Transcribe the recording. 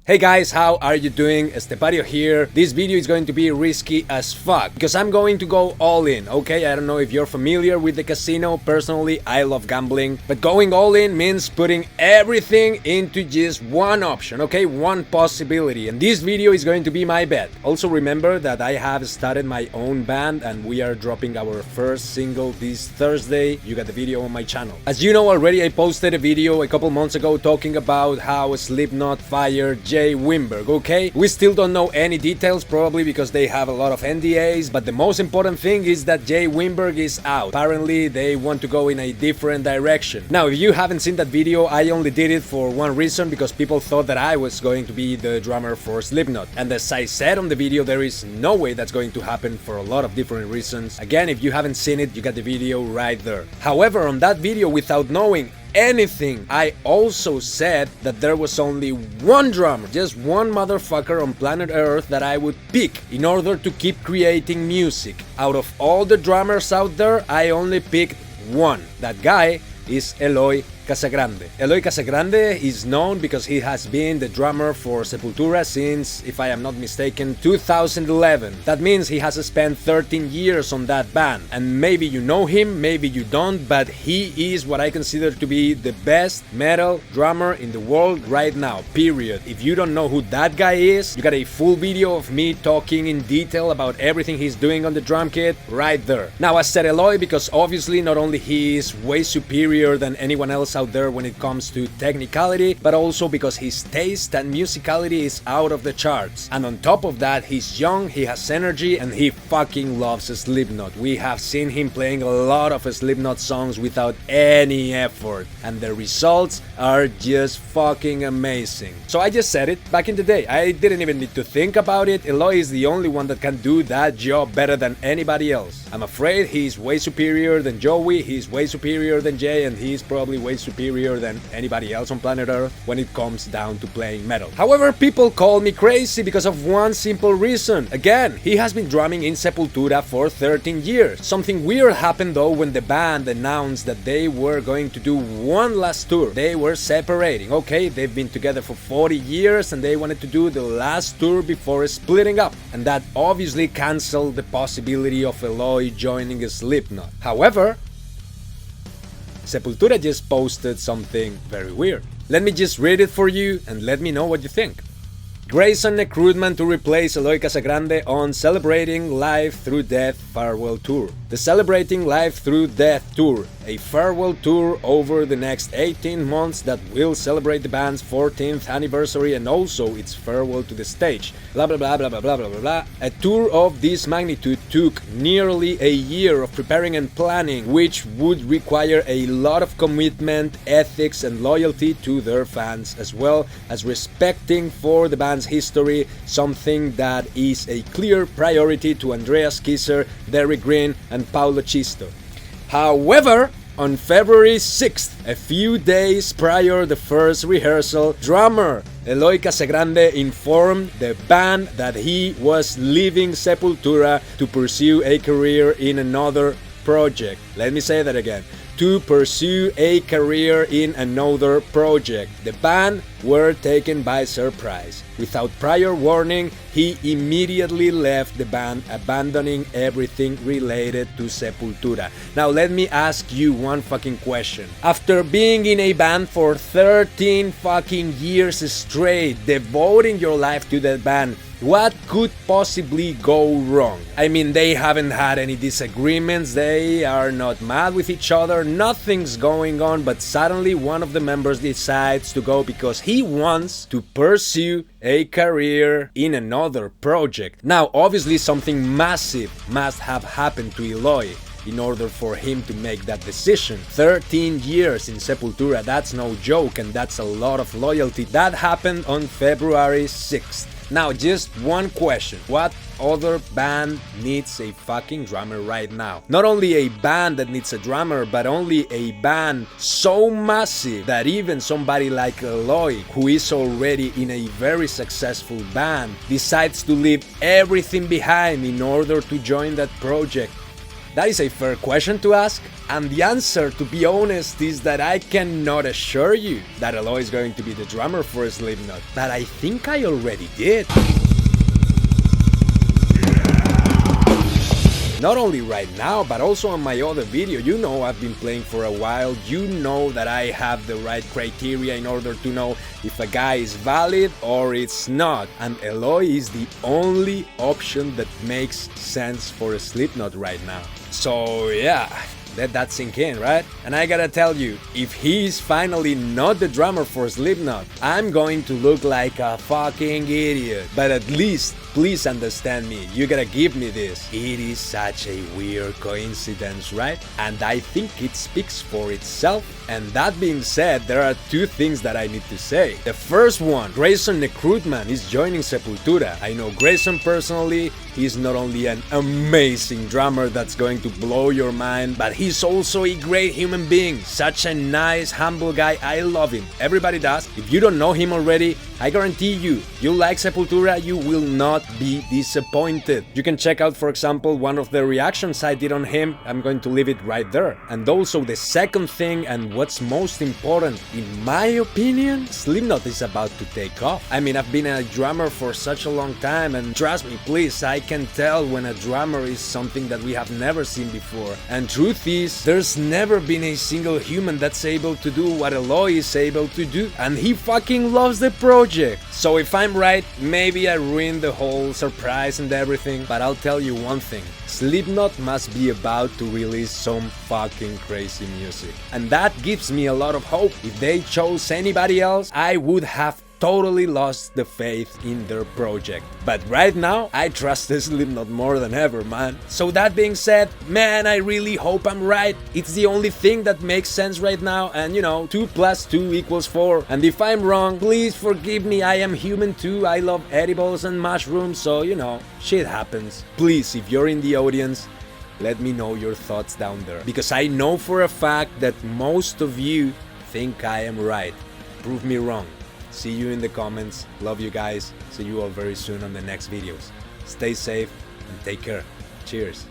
Hey guys, how are you doing? Estepario here. This video is going to be risky as fuck because I'm going to go all in, okay? I don't know if you're familiar with the casino. Personally, I love gambling, but going all in means putting everything into just one option, okay? One possibility, and this video is going to be my bet. Also remember that I have started my own band and we are dropping our first single this Thursday. You got the video on my channel. As you know already, I posted a video a couple months ago talking about how Slipknot fired Jay Wimberg, okay? We still don't know any details, probably because they have a lot of NDAs, but the most important thing is that Jay Wimberg is out. Apparently, they want to go in a different direction. Now, if you haven't seen that video, I only did it for one reason, because people thought that I was going to be the drummer for Slipknot. And as I said on the video, there is no way that's going to happen for a lot of different reasons. Again, if you haven't seen it, you got the video right there. However, on that video, without knowing anything, I also said that there was only one drummer, just one motherfucker on planet Earth that I would pick in order to keep creating music. Out of all the drummers out there, I only picked one. That guy is Eloy Casagrande. Eloy Casagrande is known because he has been the drummer for Sepultura since, if I am not mistaken, 2011. That means he has spent 13 years on that band. And maybe you know him, maybe you don't, but he is what I consider to be the best metal drummer in the world right now, period. If you don't know who that guy is, you got a full video of me talking in detail about everything he's doing on the drum kit right there. Now, I said Eloy because obviously not only he is way superior than anyone else out there when it comes to technicality, but also because his taste and musicality is out of the charts. And on top of that, he's young, he has energy, and he fucking loves Slipknot. We have seen him playing a lot of Slipknot songs without any effort, and the results are just fucking amazing. So I just said it back in the day. I didn't even need to think about it. Eloy is the only one that can do that job better than anybody else. I'm afraid he's way superior than Joey, he's way superior than Jay, and he's probably way superior than anybody else on planet Earth when it comes down to playing metal. However, people call me crazy because of one simple reason. Again, he has been drumming in Sepultura for 13 years. Something weird happened though when the band announced that they were going to do one last tour. They were separating, okay? They've been together for 40 years and they wanted to do the last tour before splitting up. And that obviously canceled the possibility of Eloy joining Slipknot. However, Sepultura just posted something very weird. Let me just read it for you and let me know what you think. Grayson recruitment to replace Eloy Casagrande on Celebrating Life Through Death Farewell Tour. The Celebrating Life Through Death Tour, a farewell tour over the next 18 months that will celebrate the band's 14th anniversary and also its farewell to the stage. Blah blah blah blah blah blah blah blah. A tour of this magnitude took nearly a year of preparing and planning, which would require a lot of commitment, ethics, and loyalty to their fans, as well as respecting for the band's history, something that is a clear priority to Andreas Kisser, Derek Green, and Paulo Chisto. However, on February 6th, a few days prior to the first rehearsal, drummer Eloy Casagrande informed the band that he was leaving Sepultura to pursue a career in another project. Let me say that again. To pursue a career in another project. The band were taken by surprise. Without prior warning, he immediately left the band, abandoning everything related to Sepultura. Now let me ask you one fucking question. After being in a band for 13 fucking years straight, devoting your life to that band, what could possibly go wrong? I mean, they haven't had any disagreements, they are not mad with each other, nothing's going on, but suddenly one of the members decides to go because he wants to pursue a career in another project. Now, obviously something massive must have happened to Eloy in order for him to make that decision. 13 years in Sepultura, that's no joke, and that's a lot of loyalty. That happened on February 6th. Now, just one question. What other band needs a fucking drummer right now? Not only a band that needs a drummer, but only a band so massive that even somebody like Eloy, who is already in a very successful band, decides to leave everything behind in order to join that project. That is a fair question to ask. And the answer, to be honest, is that I cannot assure you that Eloy is going to be the drummer for Slipknot, but I think I already did. Not only right now, but also on my other video. You know I've been playing for a while, you know that I have the right criteria in order to know if a guy is valid or it's not. And Eloy is the only option that makes sense for a Slipknot right now. So yeah, let that sink in, right? And I gotta tell you, if he's finally not the drummer for Slipknot, I'm going to look like a fucking idiot. But at least, please understand me, you gotta give me this. It is such a weird coincidence, right? And I think it speaks for itself. And that being said, there are two things that I need to say. The first one, Grayson Necrutman is joining Sepultura. I know Grayson personally. He's not only an amazing drummer that's going to blow your mind, but he's also a great human being. Such a nice, humble guy. I love him. Everybody does. If you don't know him already, I guarantee you like Sepultura, you will not be disappointed. You can check out, for example, one of the reactions I did on him. I'm going to leave it right there. And also the second thing, and what's most important, in my opinion, Slipknot is about to take off. I mean, I've been a drummer for such a long time, and trust me, please, I can tell when a drummer is something that we have never seen before. And truth is, there's never been a single human that's able to do what Eloy is able to do, and he fucking loves the project. So if I'm right, maybe I ruined the whole surprise and everything, but I'll tell you one thing. Slipknot must be about to release some fucking crazy music. And that gives me a lot of hope. If they chose anybody else, I would have totally lost the faith in their project. But right now, I trust the Slipknot more than ever, man. So that being said, man, I really hope I'm right. It's the only thing that makes sense right now, and you know, 2 + 2 = 4. And if I'm wrong, please forgive me, I am human too. I love edibles and mushrooms, so you know, shit happens. Please, if you're in the audience, let me know your thoughts down there, because I know for a fact that most of you think I am right. Prove me wrong. See you in the comments. Love you guys. See you all very soon on the next videos. Stay safe and take care. Cheers.